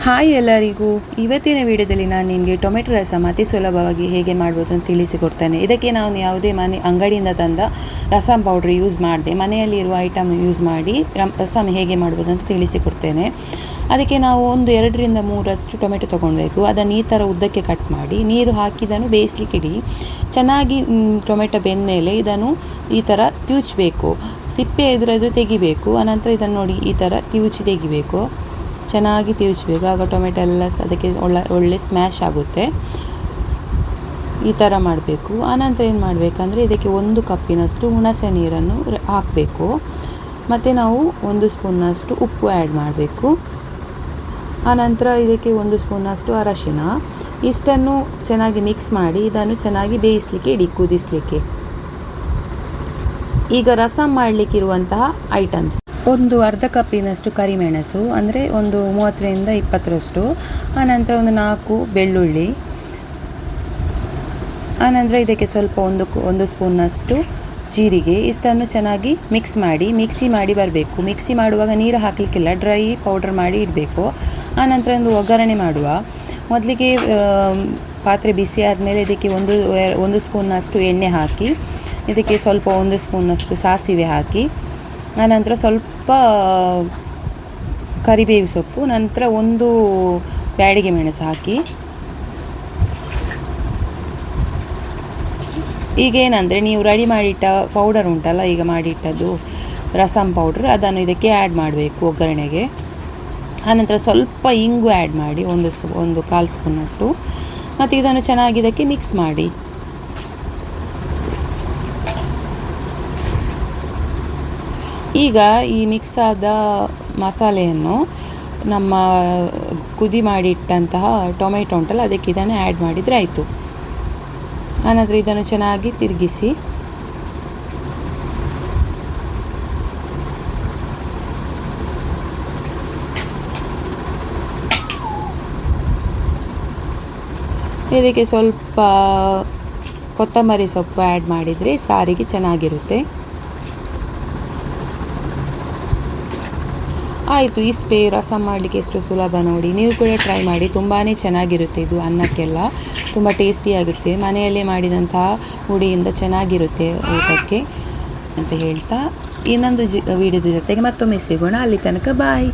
Hi ಎಲ್ಲರಿಗೂ, ಇವತ್ತಿನ ವಿಡಿಯೋದಲ್ಲಿ ನಾನು ನಿಮಗೆ ಟೊಮೆಟೊ ರಸಂ ಅತಿ ಸುಲಭವಾಗಿ ಹೇಗೆ ಮಾಡ್ಬೋದು ಅಂತ ತಿಳಿಸಿಕೊಡ್ತೇನೆ. ಇದಕ್ಕೆ ನಾನು ಯಾವುದೇ ಅಂಗಡಿಯಿಂದ ತಂದ ರಸಂ ಪೌಡ್ರ್ ಯೂಸ್ ಮಾಡದೆ ಮನೆಯಲ್ಲಿರುವ ಐಟಮ್ ಯೂಸ್ ಮಾಡಿ ರಸಂ ಹೇಗೆ ಮಾಡ್ಬೋದು ಅಂತ ತಿಳಿಸಿಕೊಡ್ತೇನೆ. ಅದಕ್ಕೆ ನಾವು 2ರಿಂದ 3 ಟೊಮೆಟೊ ತೊಗೊಳ್ಬೇಕು. ಅದನ್ನು ಈ ಥರ ಉದ್ದಕ್ಕೆ ಕಟ್ ಮಾಡಿ ನೀರು ಹಾಕಿದನ್ನು ಬೇಯಿಸ್ಲಿಕ್ಕೆ ಇಡಿ. ಚೆನ್ನಾಗಿ ಟೊಮೆಟೊ ಬೆಂದ ಮೇಲೆ ಇದನ್ನು ಈ ಥರ ತಿವುಚಬೇಕು. ಸಿಪ್ಪೆ ಇದರದ್ದು ತೆಗಿಬೇಕು. ಆನಂತರ ಇದನ್ನು ನೋಡಿ ಈ ಥರ ತಿವುಚಿ ತೆಗಿಬೇಕು. ಚೆನ್ನಾಗಿ ತಿವಿಸಬೇಕು. ಆಗ ಟೊಮೆಟೊ ಎಲ್ಲ ಅದಕ್ಕೆ ಒಳ್ಳೆ ಸ್ಮ್ಯಾಶ್ ಆಗುತ್ತೆ. ಈ ಥರ ಮಾಡಬೇಕು. ಆನಂತರ ಏನು ಮಾಡಬೇಕಂದ್ರೆ ಇದಕ್ಕೆ 1 ಕಪ್ಪಿನಷ್ಟು ಹುಣಸೆ ನೀರನ್ನು ಹಾಕಬೇಕು. ಮತ್ತು ನಾವು 1 ಸ್ಪೂನ್ನಷ್ಟು ಉಪ್ಪು ಆ್ಯಡ್ ಮಾಡಬೇಕು. ಆನಂತರ ಇದಕ್ಕೆ 1 ಸ್ಪೂನ್ನಷ್ಟು ಅರಶಿನ. ಇಷ್ಟನ್ನು ಚೆನ್ನಾಗಿ ಮಿಕ್ಸ್ ಮಾಡಿ ಇದನ್ನು ಚೆನ್ನಾಗಿ ಬೇಯಿಸಲಿಕ್ಕೆ ಇಡಿ, ಕುದಿಸಲಿಕ್ಕೆ. ಈಗ ರಸಂ ಮಾಡಲಿಕ್ಕಿರುವಂತಹ ಐಟಮ್ಸ್: ಅರ್ಧ ಕಪ್ಪಿನಷ್ಟು ಕರಿಮೆಣಸು, ಅಂದರೆ 30ರಿಂದ 20ರಷ್ಟು. ಆನಂತರ 4 ಬೆಳ್ಳುಳ್ಳಿ. ಆನಂತರ ಇದಕ್ಕೆ ಸ್ವಲ್ಪ 1 ಸ್ಪೂನ್ನಷ್ಟು ಜೀರಿಗೆ. ಇಷ್ಟನ್ನು ಚೆನ್ನಾಗಿ ಮಿಕ್ಸಿ ಮಾಡಿ ಬರಬೇಕು. ಮಿಕ್ಸಿ ಮಾಡುವಾಗ ನೀರು ಹಾಕಲಿಕ್ಕಿಲ್ಲ, ಡ್ರೈ ಪೌಡರ್ ಮಾಡಿ ಇಡಬೇಕು. ಆನಂತರ ಒಗ್ಗರಣೆ ಮಾಡುವ ಮೊದಲಿಗೆ ಪಾತ್ರೆ ಬಿಸಿ ಆದಮೇಲೆ ಇದಕ್ಕೆ 1 ಸ್ಪೂನ್ನಷ್ಟು ಎಣ್ಣೆ ಹಾಕಿ, ಇದಕ್ಕೆ ಸ್ವಲ್ಪ 1 ಸ್ಪೂನ್ನಷ್ಟು ಸಾಸಿವೆ ಹಾಕಿ, ಆನಂತರ ಸ್ವಲ್ಪ ಕರಿಬೇವು ಸೊಪ್ಪು, ನಂತರ 1 ಬ್ಯಾಡಿಗೆ ಮೆಣಸು ಹಾಕಿ. ಈಗೇನಂದರೆ ನೀವು ರೆಡಿ ಮಾಡಿಟ್ಟ ಪೌಡರ್ ಉಂಟಲ್ಲ, ಈಗ ಮಾಡಿಟ್ಟದ್ದು ರಸಂ ಪೌಡ್ರ್, ಅದನ್ನು ಇದಕ್ಕೆ ಆ್ಯಡ್ ಮಾಡಬೇಕು ಒಗ್ಗರಣೆಗೆ. ಆನಂತರ ಸ್ವಲ್ಪ ಇಂಗು ಆ್ಯಡ್ ಮಾಡಿ, 1/4 ಸ್ಪೂನ್ನಷ್ಟು. ಮತ್ತು ಇದನ್ನು ಚೆನ್ನಾಗಿ ಇದಕ್ಕೆ ಮಿಕ್ಸ್ ಮಾಡಿ. ಈಗ ಈ ಮಿಕ್ಸ್ ಆದ ಮಸಾಲೆಯನ್ನು ನಮ್ಮ ಕುದಿ ಮಾಡಿಟ್ಟಂತಹ ಟೊಮೆಟೊ ಉಂಟಲ್ಲ, ಅದಕ್ಕೆ ಇದನ್ನು ಆ್ಯಡ್ ಮಾಡಿದರೆ ಆಯಿತು. ಆನಂತರ ಇದನ್ನು ಚೆನ್ನಾಗಿ ತಿರುಗಿಸಿ. ಇದಕ್ಕೆ ಸ್ವಲ್ಪ ಕೊತ್ತಂಬರಿ ಸೊಪ್ಪು ಆ್ಯಡ್ ಮಾಡಿದರೆ ಸಾರಿಗೆ ಚೆನ್ನಾಗಿರುತ್ತೆ. ಆಯಿತು, ಇಷ್ಟೇ. ರಸಂ ಮಾಡಲಿಕ್ಕೆ ಎಷ್ಟು ಸುಲಭ ನೋಡಿ. ನೀವು ಕೂಡ ಟ್ರೈ ಮಾಡಿ, ತುಂಬಾ ಚೆನ್ನಾಗಿರುತ್ತೆ. ಇದು ಅನ್ನಕ್ಕೆಲ್ಲ ತುಂಬ ಟೇಸ್ಟಿಯಾಗುತ್ತೆ. ಮನೆಯಲ್ಲೇ ಮಾಡಿದಂತಹ ಹುಡಿಯಿಂದ ಚೆನ್ನಾಗಿರುತ್ತೆ ಊಟಕ್ಕೆ ಅಂತ ಹೇಳ್ತಾ ಇನ್ನೊಂದು ವಿಡಿಯೋದ ಜೊತೆಗೆ ಮತ್ತೊಮ್ಮೆ ಸಿಗೋಣ. ಅಲ್ಲಿ ತನಕ ಬಾಯ್.